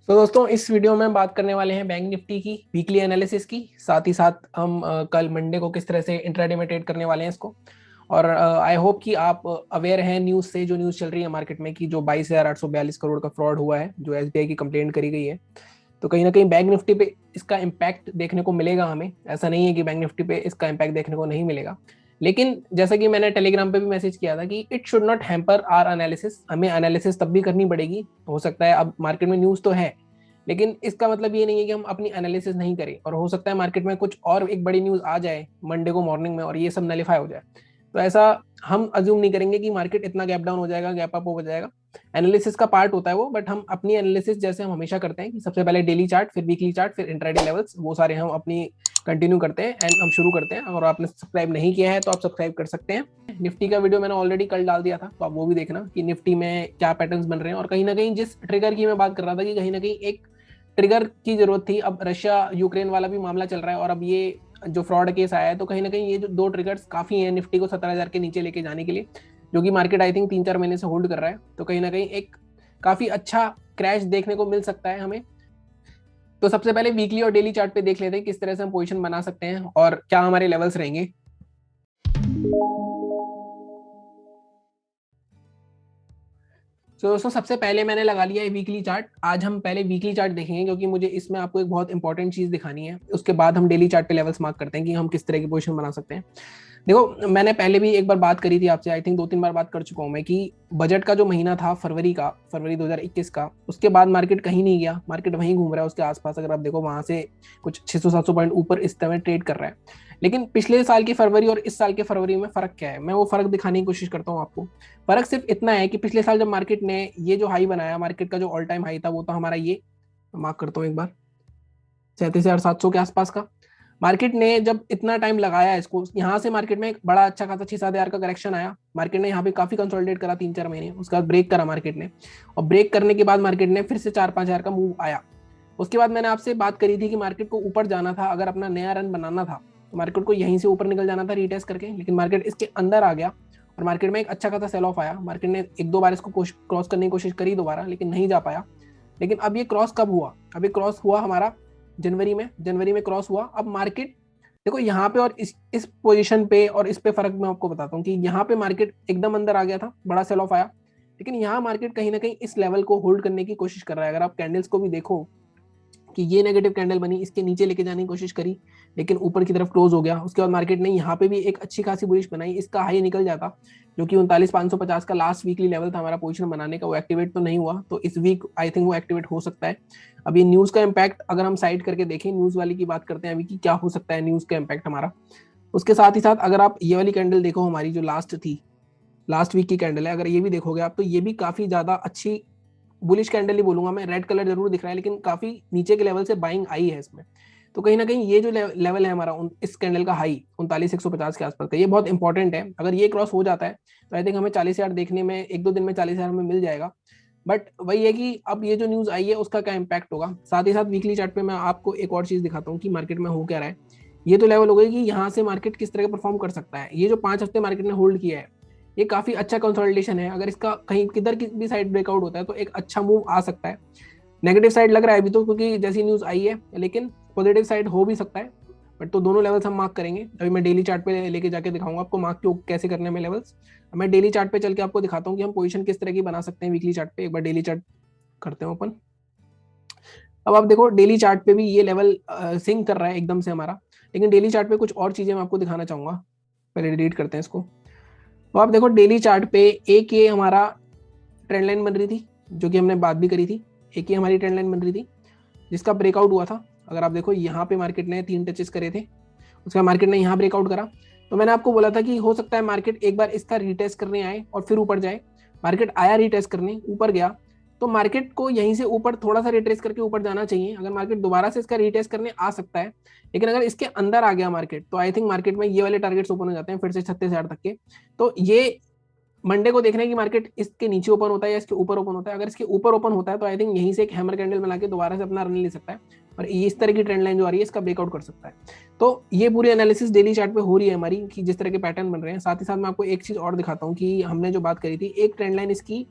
तो दोस्तों इस वीडियो में हम बात करने वाले हैं बैंक निफ्टी की वीकली एनालिसिस की। साथ ही साथ हम कल मंडे को किस तरह से इंट्राडे में ट्रेड करने वाले हैं इसको। और आई होप कि आप अवेयर हैं न्यूज़ से, जो न्यूज़ चल रही है मार्केट में कि जो 22,842 करोड़ का फ्रॉड हुआ है, जो एसबीआई की कंप्लेंट करी गई है। तो कहीं ना कहीं बैंक निफ्टी पे इसका इम्पैक्ट देखने को मिलेगा हमें। ऐसा नहीं है कि बैंक निफ्टी पे इसका इम्पैक्ट देखने को नहीं मिलेगा, लेकिन जैसा कि मैंने टेलीग्राम पे भी मैसेज किया था कि it should not hamper our analysis. हमें एनालिसिस तब भी करनी पड़ेगी। हो सकता है अब मार्केट में न्यूज़ तो है, लेकिन इसका मतलब ये नहीं है कि हम अपनी एनालिसिस नहीं करें। और हो सकता है मार्केट में कुछ और एक बड़ी न्यूज़ आ जाए मंडे को मॉर्निंग में और ये सब नलीफाई हो जाए। तो ऐसा हम अज्यूम नहीं करेंगे कि मार्केट इतना गैप डाउन हो जाएगा, गैप अप हो जाएगा। एनालिसिस का पार्ट होता है वो, बट हम अपनी एनालिसिस जैसे हम हमेशा करते हैं कि सबसे पहले डेली चार्ट, फिर वीकली चार्ट, फिर इंट्राडे लेवल्स, वो सारे हम अपनी कंटिन्यू करते हैं एंड हम शुरू करते हैं। अगर आपने सब्सक्राइब नहीं किया है तो आप सब्सक्राइब कर सकते हैं। निफ्टी का वीडियो मैंने ऑलरेडी कल डाल दिया था, तो आप वो भी देखना कि निफ्टी में क्या पैटर्न्स बन रहे हैं। और कहीं ना कहीं जिस ट्रिगर की मैं बात कर रहा था कि कहीं ना कहीं एक ट्रिगर की जरूरत थी। अब रशिया यूक्रेन वाला भी मामला चल रहा है और अब ये जो फ्रॉड केस आया है, तो कहीं ना कहीं ये जो दो ट्रिगर्स काफी हैं निफ्टी को 17,000 के नीचे लेके जाने के लिए, जो कि मार्केट आई थिंक 3-4 महीने से होल्ड कर रहा है। तो कहीं ना कहीं एक काफी अच्छा क्रैश देखने को मिल सकता है हमें। तो सबसे पहले वीकली और डेली चार्ट पे देख लेते हैं किस तरह से हम पोजीशन बना सकते हैं और क्या हमारे लेवल्स रहेंगे। तो दोस्तों सबसे पहले मैंने लगा लिया है वीकली चार्ट। आज हम पहले वीकली चार्ट देखेंगे क्योंकि मुझे इसमें आपको एक बहुत इंपॉर्टेंट चीज दिखानी है। उसके बाद हम डेली चार्ट पे लेवल्स मार्क करते हैं कि हम किस तरह की पोजीशन बना सकते हैं। देखो, मैंने पहले भी एक बार बात करी थी आपसे, आई थिंक 2-3 बार बात कर चुका हूं मैं, कि बजट का जो महीना था फरवरी 2021 का, उसके बाद मार्केट कहीं नहीं गया। मार्केट वहीं घूम रहा है उसके आसपास। अगर आप देखो वहां से कुछ 600-700 पॉइंट ऊपर इस समय ट्रेड कर रहा है। लेकिन पिछले साल की फरवरी और इस साल के फरवरी में फर्क क्या है, मैं वो फर्क दिखाने की कोशिश करता हूँ आपको। फर्क सिर्फ इतना है कि पिछले साल जब मार्केट ने ये जो हाई बनाया, मार्केट का जो ऑल टाइम हाई था, वो तो हमारा ये, मार्क करता हूँ एक बार, 37,700 के आसपास का। मार्केट ने जब इतना टाइम लगाया इसको, यहाँ से मार्केट में एक बड़ा अच्छा खासा 6-7 हज़ार का करेक्शन आया। मार्केट ने यहाँ पे काफी कंसोलिडेट करा 3-4 महीने, उसके बाद ब्रेक करा मार्केट ने। और ब्रेक करने के बाद मार्केट ने फिर से 4-5 हज़ार का मूव आया। उसके बाद मैंने आपसे बात करी थी कि मार्केट को ऊपर जाना था, अगर अपना नया रन बनाना था तो मार्केट को यहीं से ऊपर निकल जाना था रीटेस्ट करके। लेकिन मार्केट इसके अंदर आ गया और मार्केट में एक अच्छा खासा सेल ऑफ आया। मार्केट ने 1-2 बार इसको क्रॉस करने की कोशिश करी दोबारा, लेकिन नहीं जा पाया। लेकिन अब ये क्रॉस कब हुआ? अब ये क्रॉस हुआ हमारा जनवरी में क्रॉस हुआ। अब मार्केट देखो यहाँ पे, और इस पोजीशन पे और इस पे फर्क मैं आपको बताता हूँ कि यहाँ पे मार्केट एकदम अंदर आ गया था, बड़ा सेल ऑफ आया। लेकिन यहाँ मार्केट कहीं ना कहीं इस लेवल को होल्ड करने की कोशिश कर रहा है। अगर आप कैंडल्स को भी देखो कि ये नेगेटिव कैंडल बनी, इसके नीचे लेके जाने की कोशिश करी, लेकिन ऊपर की तरफ क्लोज हो गया। उसके बाद मार्केट ने यहाँ पे भी एक अच्छी खासी बुलिश बनाई। इसका हाई निकल जाता, जो कि 39,550 का लास्ट वीकली लेवल था हमारा पोजीशन बनाने का, वो एक्टिवेट तो नहीं हुआ। तो इस वीक आई थिंक वो एक्टिवेट हो सकता है। अब ये न्यूज का इम्पैक्ट अगर हम साइड करके देखें, न्यूज वाली की बात करते हैं अभी कि क्या हो सकता है न्यूज का इम्पैक्ट हमारा। उसके साथ ही साथ अगर आप ये वाली कैंडल देखो, हमारी जो लास्ट थी, लास्ट वीक की कैंडल है, अगर ये भी देखोगे आप, तो ये भी काफी ज्यादा अच्छी बुलिश कैंडल ही बोलूंगा मैं। रेड कलर जरूर दिख रहा है, लेकिन काफी नीचे के लेवल से बाइंग आई है इसमें। तो कहीं ना कहीं ये जो लेवल है हमारा, इस कैंडल का हाई 39,150 के आसपास का, ये बहुत इंपॉर्टेंट है। अगर ये क्रॉस हो जाता है तो आई थिंक हमें 40,000 देखने में, 1-2 दिन में 40,000 हमें मिल जाएगा। बट वही है कि अब ये जो न्यूज आई है उसका क्या इम्पैक्ट होगा। साथ ही साथ वीकली चार्ट पे मैं आपको एक और चीज दिखाता हूँ कि मार्केट में हो क्या रहा है। ये तो लेवल हो गई कि यहाँ से मार्केट किस तरह का परफॉर्म कर सकता है। ये जो 5 हफ्ते मार्केट ने होल्ड किया है, ये काफी अच्छा कंसोलिडेशन है। अगर इसका कहीं किधर की भी साइड ब्रेकआउट होता है तो एक अच्छा मूव आ सकता है। नेगेटिव साइड लग रहा है अभी तो, क्योंकि जैसी न्यूज आई है, लेकिन पॉजिटिव साइड हो भी सकता है। बट तो दोनों लेवल्स हम मार्क करेंगे। अभी मैं डेली चार्ट पे लेके जाके दिखाऊंगा आपको मार्क क्यों कैसे करने में लेवल्स। मैं डेली चार्ट पे चल के आपको दिखाता हूँ कि हम पोजीशन किस तरह की बना सकते हैं वीकली चार्ट पे। एक बार डेली चार्ट करते हैं ओपन। अब आप देखो डेली चार्ट पे भी ये लेवल सिंक कर रहा है एकदम से हमारा। लेकिन डेली चार्ट पे कुछ और चीजें मैं आपको दिखाना चाहूंगा। पहले डिलीट करते हैं इसको। तो आप देखो डेली चार्ट पे एक ये हमारा ट्रेंड लाइन बन रही थी, जो कि हमने बात भी करी थी। एक ही हमारी ट्रेंड लाइन बन रही थी जिसका ब्रेकआउट हुआ था। अगर आप देखो यहाँ पे मार्केट ने 3 टचेस करे थे, उसका मार्केट ने यहाँ ब्रेकआउट करा। तो मैंने आपको बोला था कि हो सकता है मार्केट एक बार इसका रीटेस्ट करने आए और फिर ऊपर जाए। मार्केट आया रीटेस्ट करने, ऊपर गया। तो मार्केट को यहीं से ऊपर थोड़ा सा रिट्रेस करके ऊपर जाना चाहिए। अगर मार्केट दोबारा से इसका रीटेस्ट करने आ सकता है, लेकिन अगर इसके अंदर आ गया मार्केट, तो आई थिंक मार्केट में ये वाले टारगेट्स ओपन हो जाते हैं फिर से 36,000 तक के। तो ये मंडे को देखना है कि मार्केट इसके नीचे ओपन होता है या इसके ऊपर ओपन होता है। अगर इसके ऊपर ओपन होता है तो आई थिंक यहीं से एक हैमर कैंडल बना के दोबारा से अपना रन ले सकता है और इस तरह की ट्रेंड लाइन जो आ रही है इसका ब्रेकआउट कर सकता है। तो ये पूरी एनालिसिस डेली चार्ट पे हो रही है हमारी कि जिस तरह के पैटर्न बन रहे हैं। साथ ही साथ मैं आपको एक चीज और दिखाता हूँ कि हमने जो बात करी थी, एक ट्रेंड लाइन इसकी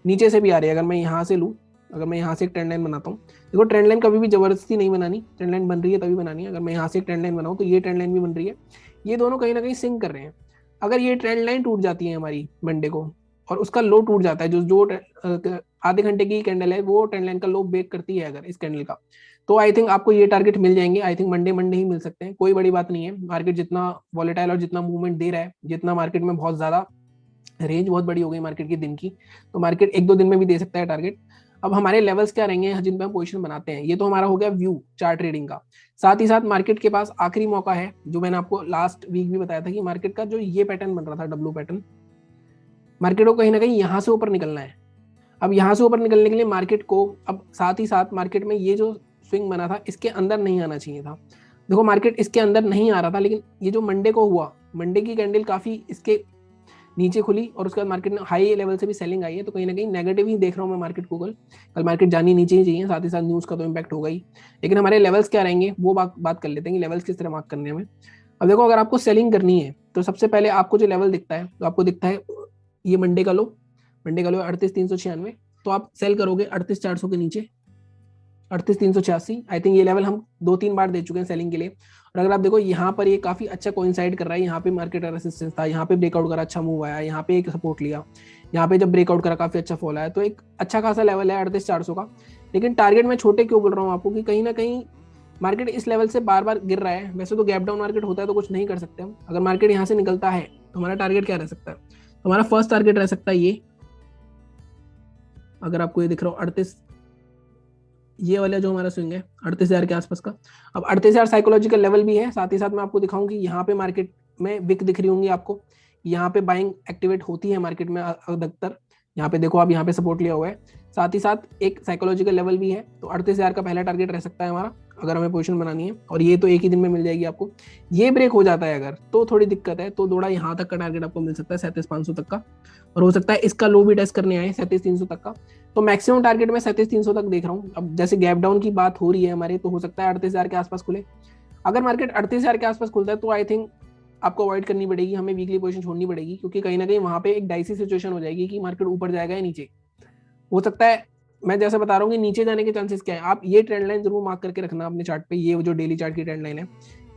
नीचे से भी आ रही है। अगर मैं यहाँ से लूँ अगर मैं यहाँ से एक ट्रेंड लाइन बनाता हूँ, देखो ट्रेंड लाइन कभी भी जबरदस्ती नहीं बनानी, ट्रेंड लाइन बन रही है तभी बनानी है। अगर मैं यहाँ से एक ट्रेंड लाइन बनाऊँ तो ये ट्रेंड लाइन भी बन रही है, ये दोनों कहीं ना कहीं सिंक कर रहे हैं। अगर ये ट्रेंड लाइन टूट जाती है हमारी मंडे को और उसका लो टूट जाता है, जो जो आधे घंटे की कैंडल है वो ट्रेंड लाइन का लो ब्रेक करती है अगर इस कैंडल का, तो आई थिंक आपको ये टारगेट मिल जाएंगे। आई थिंक मंडे मंडे ही मिल सकते हैं, कोई बड़ी बात नहीं है। मार्केट जितना वॉलेटाइल और जितना मूवमेंट दे रहा है, जितना मार्केट में बहुत ज्यादा रेंज बहुत बड़ी हो गई मार्केट की दिन की, तो मार्केट एक दो दिन में भी दे सकता है टारगेट। अब हमारे लेवल्स क्या रहेंगे जिन पे हम पोजीशन बनाते हैं, ये तो हमारा हो गया व्यू चार्ट ट्रेडिंग का। साथ ही साथ मार्केट के पास आखिरी मौका है, जो मैंने आपको लास्ट वीक भी बताया था कि मार्केट का जो ये पैटर्न बन रहा था डब्ल्यू पैटर्न, मार्केट को कहीं ना कहीं यहाँ से ऊपर निकलना है। अब यहाँ से ऊपर निकलने के लिए मार्केट को, अब साथ ही साथ मार्केट में ये जो स्विंग बना था इसके अंदर नहीं आना चाहिए था। देखो मार्केट इसके अंदर नहीं आ रहा था, लेकिन ये जो मंडे को हुआ, मंडे की कैंडल काफी इसके नीचे खुली और उसके बाद मार्केट में हाई लेवल से भी सेलिंग आई है, तो कहीं ना कहीं नेगेटिव ही देख रहा हूँ मैं मार्केट को। कल मार्केट जानी नीचे ही चाहिए, साथ ही साथ न्यूज का तो इम्पैक्ट होगा ही। लेकिन हमारे लेवल्स क्या रहेंगे वो बात कर लेते हैं कि लेवल्स किस तरह मार्क करने में। अब देखो अगर आपको सेलिंग करनी है तो सबसे पहले आपको जो लेवल दिखता है, तो आपको दिखता है ये मंडे का लो, मंडे का लो 38,396, तो आप सेल करोगे 38,400 के नीचे, 38,386। आई थिंक ये लेवल हम 2-3 बार दे चुके हैं सेलिंग के लिए। और अगर आप देखो यहाँ पर ये काफी अच्छा कोइंसाइड कर रहा है, यहाँ पे मार्केट का रेसिस्टेंस था, यहाँ पे ब्रेकआउट करा, अच्छा मूव आया, यहाँ पे एक सपोर्ट लिया, यहाँ पे जब ब्रेकआउट करा काफी अच्छा फॉल आया, तो एक अच्छा खासा लेवल है 38,400 का। लेकिन टारगेट में छोटे क्यों बोल रहा हूँ आपको, कि कहीं ना कहीं मार्केट इस लेवल से बार बार गिर रहा है। वैसे तो गैप डाउन मार्केट होता है तो कुछ नहीं कर सकते हम, अगर मार्केट यहाँ से निकलता है तो हमारा टारगेट क्या रह सकता है, तो हमारा फर्स्ट टारगेट रह सकता है ये, अगर आपको ये दिख रहा हो 38, ये वाला जो हमारा स्विंग है 38,000 के आसपास का। अब 38,000 साइकोलॉजिकल लेवल भी है, साथ ही साथ मैं आपको दिखाऊं कि यहाँ पे मार्केट में विक दिख रही होंगी आपको, यहाँ पे बाइंग एक्टिवेट होती है मार्केट में अधिकतर। यहाँ पे देखो आप, यहाँ पे सपोर्ट लिया हुआ है, साथ ही साथ एक साइकोलॉजिकल लेवल भी है। तो 38,000 का पहला टारगेट रह सकता है हमारा, अगर हमें पोजीशन बनानी है, और ये तो एक ही दिन में मिल जाएगी आपको। ये ब्रेक हो जाता है अगर, तो थोड़ी दिक्कत है, तो थोड़ा यहाँ तक का टारगेट आपको मिल सकता है 37,500 तक का, और हो सकता है इसका लो भी टेस्ट करने आए 37,300 तक का। तो मैक्सिमम टारगेट में 37,300 तक देख रहा हूँ। अब जैसे गैप डाउन की बात हो रही है हमारी, तो हो सकता है 38,000 के आसपास खुले। अगर मार्केट 38,000 के आसपास खुलता है तो आई थिंक आपको अवॉइड करनी पड़ेगी, हमें वीकली पोजीशन छोड़नी पड़ेगी, क्योंकि कहीं ना कहीं वहां पे एक डाइसी सिचुएशन हो जाएगी कि मार्केट ऊपर जाएगा या नीचे। हो सकता है, मैं जैसे बता रहा हूँ कि नीचे जाने के चांसेस क्या है, आप ये ट्रेंड लाइन जरूर मार्क करके रखना अपने चार्ट पे, ये जो डेली चार्ट की ट्रेंड लाइन है।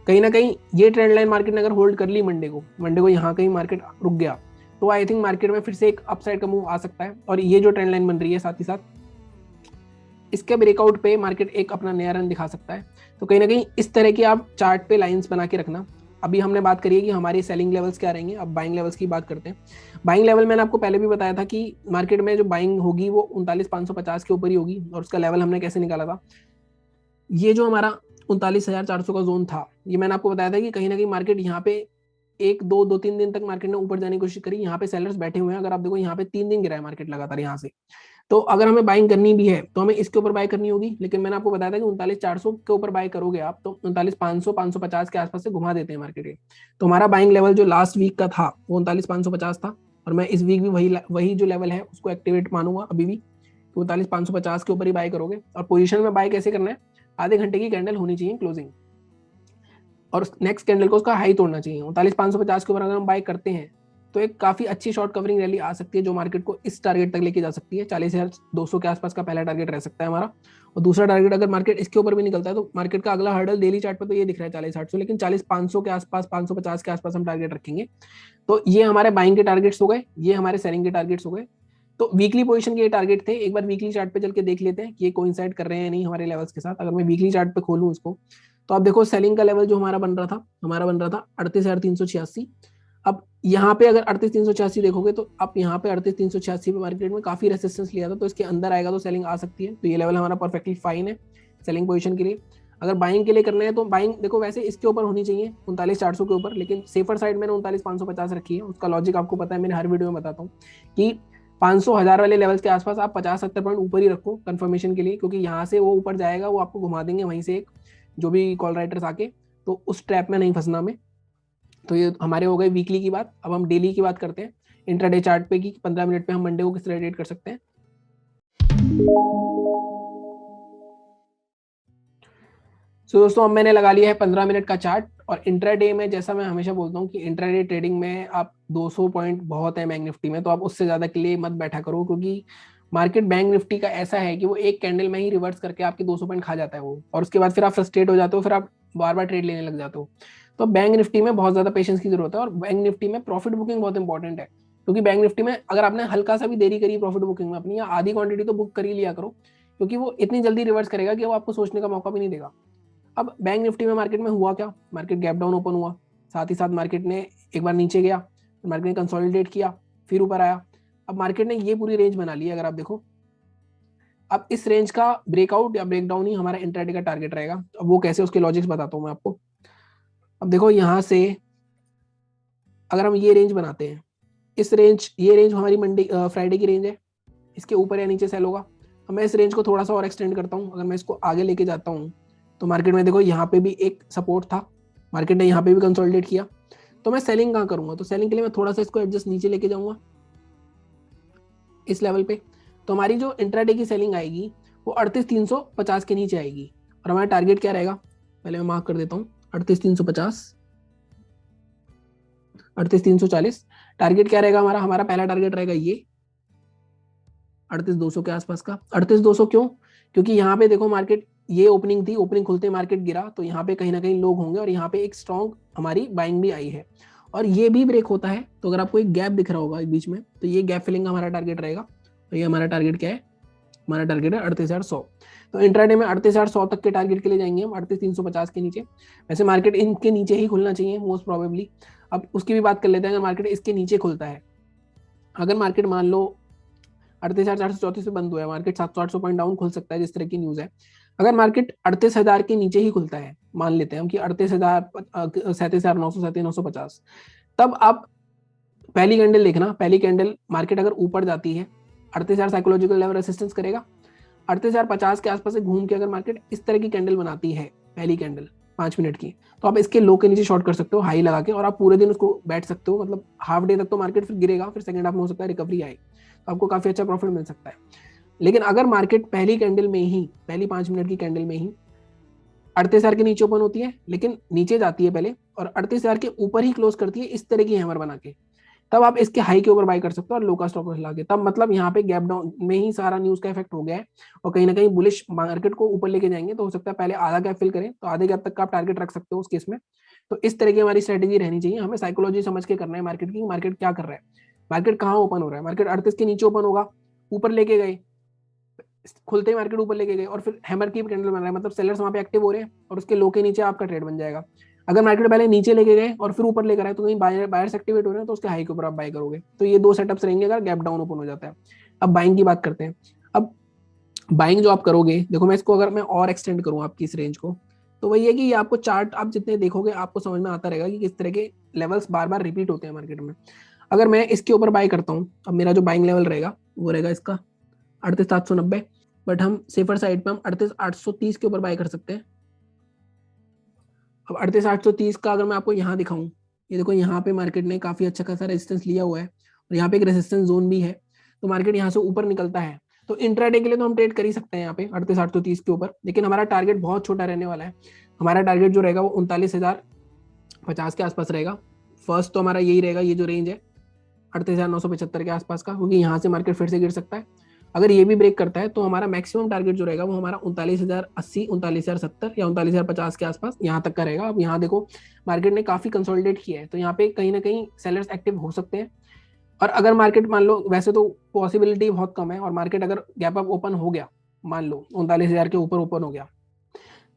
कहीं ना कहीं ये ट्रेंड लाइन मार्केट ने अगर होल्ड कर ली मंडे को यहाँ कहीं मार्केट रुक गया, तो आई थिंक मार्केट में फिर से एक अपसाइड का मूव आ सकता है। और ये जो ट्रेंड लाइन बन रही है, साथ ही साथ इसके ब्रेकआउट पे मार्केट एक अपना नया रन दिखा सकता है। तो कहीं ना कहीं इस तरह की आप चार्ट पे लाइंस बना के रखना। अभी हमने बात करी है कि हमारी सेलिंग लेवल्स क्या रहेंगे, अब बाइंग लेवल्स की बात करते हैं। बाइंग लेवल मैंने आपको पहले भी बताया था कि मार्केट में जो बाइंग होगी वो 39,550 के ऊपर ही होगी, और उसका लेवल हमने कैसे निकाला था, ये जो हमारा 39,400 का जोन था, ये मैंने आपको बताया था कि कहीं ना कहीं मार्केट यहाँ पे एक दो दो तीन दिन तक मार्केट ने ऊपर जाने की कोशिश करी, यहाँ पे सेलर्स बैठे हुए हैं। अगर आप देखो यहाँ पे 3 दिन गिरा है मार्केट लगातार यहाँ से, तो अगर हमें बाइंग करनी भी है तो हमें इसके ऊपर बाय करनी होगी। लेकिन मैंने आपको बताया था कि 39,400 के ऊपर बाय करोगे आप, तो 39,500 550 के आसपास से घुमा देते हैं मार्केट। तो हमारा बाइंग लेवल जो लास्ट वीक का था वो 39,550 था, और मैं इस वीक भी वही जो लेवल है उसको एक्टिवेट मानूंगा अभी भी। 39,550 के ऊपर ही बाय करोगे। और पोजिशन में बाय कैसे करना है, आधे घंटे की कैंडल होनी चाहिए क्लोजिंग, और नेक्स्ट कैंडल को उसका हाई तोड़ना चाहिए। 39,550 के ऊपर अगर हम बाय करते हैं तो एक काफी अच्छी शॉर्ट कवरिंग रैली आ सकती है, जो मार्केट को इस टारगेट तक लेके जा सकती है। 40,200 के आसपास का पहला टारगेट रह सकता है हमारा। और दूसरा टारगेट अगर मार्केट इसके ऊपर भी निकलता है तो मार्केट का अगला हर्डल डेली चार्ट पे तो ये दिख रहा है 40,800, लेकिन 40,500 के आसपास 550 के आसपास हम टारगेट रखेंगे। तो ये हमारे बाइंग के टारगेट्स हो गए, ये हमारे सेलिंग के टारगेट्स हो गए। तो वीकली पोजीशन के ये टारगेट थे। एक बार वीकली चार्ट पे चल के देख लेते हैं कि ये कोइंसाइड कर रहे हैं या नहीं हमारे लेवल्स के साथ। अगर मैं वीकली चार्ट पे खोलूं इसको, तो आप देखो सेलिंग का लेवल जो हमारा बन रहा था, 38,386। अब यहाँ पे अगर 38,386 देखोगे तो आप यहाँ पे 38,386 पे मार्केट में काफी रेसिस्टेंस लिया था, तो इसके अंदर आएगा तो सेलिंग आ सकती है। तो ये लेवल हमारा परफेक्टली फाइन है सेलिंग पोजीशन के लिए। अगर बाइंग के लिए करना है तो बाइंग देखो वैसे इसके ऊपर होनी चाहिए 39,400 के ऊपर, लेकिन सेफर साइड मैंने 39,550 रखी है। उसका लॉजिक आपको पता है, मैंने हर वीडियो में बताता हूँ कि 500 1000 वाले लेवल्स के आसपास आप 50-70 पॉइंट ऊपर ही रखो कंफर्मेशन के लिए, क्योंकि यहाँ से वो ऊपर जाएगा, वो आपको घुमा देंगे वहीं से एक जो भी कॉल राइटर्स आके, तो उस ट्रैप में नहीं फंसना में। तो ये हमारे हो गए वीकली की बात। अब हम डेली की बात करते हैं, इंट्राडे चार्ट पे कि 15 मिनट पे हम मंडे को किस तरह ट्रेड कर सकते हैं। सो दोस्तों अब मैंने लगा लिया है 15 मिनट का चार्ट। और इंट्राडे में जैसा मैं हमेशा बोलता हूँ कि इंट्राडे ट्रेडिंग में आप 200 पॉइंट बहुत है बैंक निफ्टी में, तो आप उससे ज्यादा के लिए मत बैठा करो, क्योंकि मार्केट बैंक निफ्टी का ऐसा है कि वो एक कैंडल में ही रिवर्स करके आपके 200 पॉइंट खा जाता है वो, और उसके बाद फिर आप फ्रस्ट्रेट हो जाते हो, फिर आप बार बार ट्रेड लेने लग जाते हो। तो बैंक निफ्टी में बहुत ज्यादा पेशेंस की जरूरत है, और बैंक निफ्टी में प्रॉफिट बुकिंग बहुत इंपॉर्टेंट है, क्योंकि बैंक निफ्टी में अगर आपने हल्का सा भी देरी करी प्रॉफिट बुकिंग में अपनी, या आधी क्वांटिटी तो बुक कर ही लिया करो, क्योंकि वो इतनी जल्दी रिवर्स करेगा कि वो आपको सोचने का मौका भी नहीं देगा। अब बैंक निफ्टी में मार्केट में हुआ क्या, मार्केट गैप डाउन ओपन हुआ, साथ ही साथ मार्केट ने एक बार नीचे गया, मार्केट ने कंसोलिडेट किया, फिर ऊपर आया। अब मार्केट ने ये पूरी रेंज बना ली है, अगर आप देखो। अब इस रेंज का ब्रेकआउट या ब्रेकडाउन ही हमारा इंट्राडे का टारगेट रहेगा। अब वो कैसे, उसके लॉजिक्स बताता हूँ मैं आपको। अब देखो यहाँ से अगर हम ये रेंज बनाते हैं, इस रेंज, ये रेंज हमारी मंडे फ्राइडे की रेंज है, इसके ऊपर या नीचे सेल होगा। अब मैं इस रेंज को थोड़ा सा और एक्सटेंड करता हूँ, अगर मैं इसको आगे लेके जाता हूँ, तो मार्केट में देखो यहाँ पे भी एक सपोर्ट था, मार्केट ने यहाँ पे भी कंसोलिडेट किया। तो मैं सेलिंग कहाँ करूंगा, तो सेलिंग के लिए मैं थोड़ा सा इसको एडजस्ट नीचे लेके जाऊंगा इस लेवल पे। तो हमारी जो इंट्राडे की सेलिंग आएगी वो 38,350 के नीचे आएगी, और हमारा टारगेट क्या रहेगा, पहले मैं मार्क कर देता हूँ, 38,350, 38,340। टारगेट क्या रहेगा हमारा, हमारा पहला टारगेट रहेगा ये 38,200 के आसपास का। 38,200 क्यों, क्योंकि यहाँ पे देखो मार्केट, ये ओपनिंग थी, ओपनिंग खुलते मार्केट गिरा, तो यहाँ पे कहीं ना कहीं लोग होंगे, और यहाँ पे एक स्ट्रॉन्ग हमारी बाइंग भी आई है, और ये भी ब्रेक होता है। तो अगर आपको एक गैप दिख रहा होगा बीच में, तो ये गैप फिलिंग का हमारा टारगेट रहेगा। तो ये हमारा टारगेट क्या है, हमारा टारगेट है 38,100। तो इंट्राडे में 38,100 तक के टारगेट के लिए जाएंगे हम, 38,350 के नीचे। वैसे मार्केट इनके नीचे ही खुलना चाहिए मोस्ट प्रोबेबली। अब उसकी भी बात कर लेते हैं, अगर मार्केट इसके नीचे खुलता है, अगर मार्केट मान लो 38,434 पे बंद हुआ है, मार्केट 700-800 पॉइंट डाउन खुल सकता है, जिस तरह की न्यूज है। अगर मार्केट 38,000 के नीचे ही खुलता है, मान लेते हैं हम कि 38,000, 37,900, 37,950, तब आप पहली कैंडल देखना, पहली कैंडल मार्केट अगर ऊपर जाती है, 38,000 साइकोलॉजिकल लेवल रेसिस्टेंस करेगा। 38,050 के आसपास से घूम के अगर मार्केट इस तरह की कैंडल बनाती है, पहली कैंडल 5 मिनट की, तो आप इसके लो के नीचे शॉर्ट कर सकते हो हाई लगा के, और आप पूरे दिन उसको बैठ सकते हो, मतलब हाफ डे तक तो मार्केट फिर गिरेगा, फिर सेकंड हाफ में हो सकता है रिकवरी आए, तो आपको काफी अच्छा प्रॉफिट मिल सकता है। लेकिन अगर मार्केट पहली कैंडल में ही, पहली 5 मिनट की कैंडल में ही 38,000 के नीचे ओपन होती है, लेकिन नीचे जाती है पहले, और 38,000 के ऊपर ही क्लोज करती है इस तरह की हैमर बना के, तब आप इसके हाई के ऊपर बाय कर सकते हो, और लो का स्टॉप लॉस लगा के। तब मतलब यहाँ पे गैप डाउन में ही सारा न्यूज का इफेक्ट हो गया है, और कहीं ना कहीं बुलिश मार्केट को ऊपर लेके जाएंगे, तो हो सकता है पहले आधा गैप फिल करें, तो आधे गैप तक का आप टारगेट रख सकते हो उस केस में। तो इस तरह की हमारी स्ट्रेटेजी रहनी चाहिए, हमें साइकोलॉजी समझ के करना है मार्केट की, मार्केट क्या कर रहा है, मार्केट कहाँ ओपन हो रहा है। मार्केट 38 के नीचे ओपन होगा, ऊपर लेके गए, खुलते ही मार्केट ऊपर लेके गए, और फिर हैमर की कैंडल बन रहा है, मतलब सेलर्स वहां पे एक्टिव हो रहे हैं, और उसके लो के नीचे आपका ट्रेड बन जाएगा। अगर मार्केट पहले नीचे लेके गए और फिर ऊपर लेकर आए, तो कहीं बायर्स एक्टिवेट हो रहे हैं, तो उसके हाई के ऊपर आप बाय करोगे। तो ये दो सेटअप्स रहेंगे अगर गैप डाउन ओपन हो जाता है। अब बाइंग की बात करते हैं। अब बाइंग जो आप करोगे, देखो मैं इसको अगर मैं और एक्सटेंड करूँ आपकी इस रेंज को, तो वही है कि आपको चार्ट आप जितने देखोगे आपको समझ में आता रहेगा कि किस तरह के लेवल्स बार बार रिपीट होते हैं मार्केट में। अगर मैं इसके ऊपर बाय करता हूँ, अब मेरा जो बाइंग लेवल रहेगा वो रहेगा इसका 38,790, बट हम सेफर साइड पे हम 38,830 के ऊपर बाय कर सकते हैं। अब 38,830 का अगर मैं आपको यहाँ दिखाऊं, ये देखो यहाँ पे मार्केट ने काफी अच्छा खासा रेजिस्टेंस लिया हुआ है, और यहाँ पे एक रेजिस्टेंस जोन भी है, तो मार्केट यहाँ से ऊपर निकलता है, तो इंट्राडे के लिए तो हम ट्रेड कर ही सकते हैं यहाँ पे 38,830 के ऊपर। लेकिन हमारा टारगेट बहुत छोटा रहने वाला है, हमारा टारगेट जो रहेगा वो 39,050 के आसपास रहेगा। फर्स्ट तो हमारा यही रहेगा, ये जो रेंज है 38,975 के आसपास का, क्योंकि यहाँ से मार्केट फिर से गिर सकता है। अगर ये भी ब्रेक करता है, तो हमारा मैक्सिमम टारगेट जो रहेगा वो हमारा 39,080, 39,070 या 39,050 के आसपास यहाँ तक का रहेगा। अब यहाँ देखो मार्केट ने काफी कंसोलिडेट किया है, तो यहाँ पे कहीं ना कहीं सेलर्स एक्टिव हो सकते हैं। और अगर मार्केट मान लो, वैसे तो पॉसिबिलिटी बहुत कम है, और मार्केट अगर गैप अप ओपन हो गया, मान लो 39,000 के ऊपर ओपन हो गया,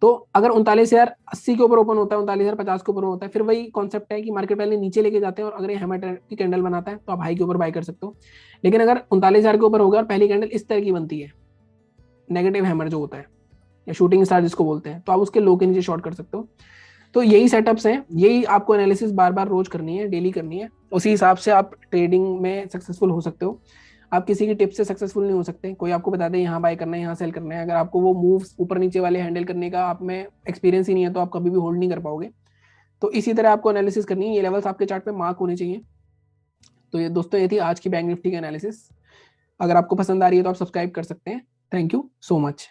तो अगर 39,080 के ऊपर ओपन होता है, 39,050 के ऊपर होता है, फिर वही कॉन्सेप्ट है कि मार्केट पहले नीचे लेके जाते हैं, और अगर ये हैमर की कैंडल बनाता है तो आप हाई के ऊपर बाय कर सकते हो। लेकिन अगर 39,000 के ऊपर होगा और पहली कैंडल इस तरह की बनती है, नेगेटिव हैमर जो होता है या शूटिंग स्टार जिसको बोलते हैं, तो आप उसके लो के नीचे शॉर्ट कर सकते हो। तो यही सेटअप्स हैं, यही आपको एनालिसिस बार बार रोज करनी है, डेली करनी है, उसी हिसाब से आप ट्रेडिंग में सक्सेसफुल हो सकते हो। आप किसी की टिप से सक्सेसफुल नहीं हो सकते, कोई आपको बता दे यहाँ बाय करना है, यहाँ सेल करना है, अगर आपको वो मूव्स ऊपर नीचे वाले हैंडल करने का आप में एक्सपीरियंस ही नहीं है, तो आप कभी भी होल्ड नहीं कर पाओगे। तो इसी तरह आपको एनालिसिस करनी है, ये लेवल्स आपके चार्ट पे मार्क होने चाहिए। तो ये दोस्तों, ये थी आज की बैंक निफ्टी की एनालिसिस। अगर आपको पसंद आ रही है तो आप सब्सक्राइब कर सकते हैं। Thank you so much.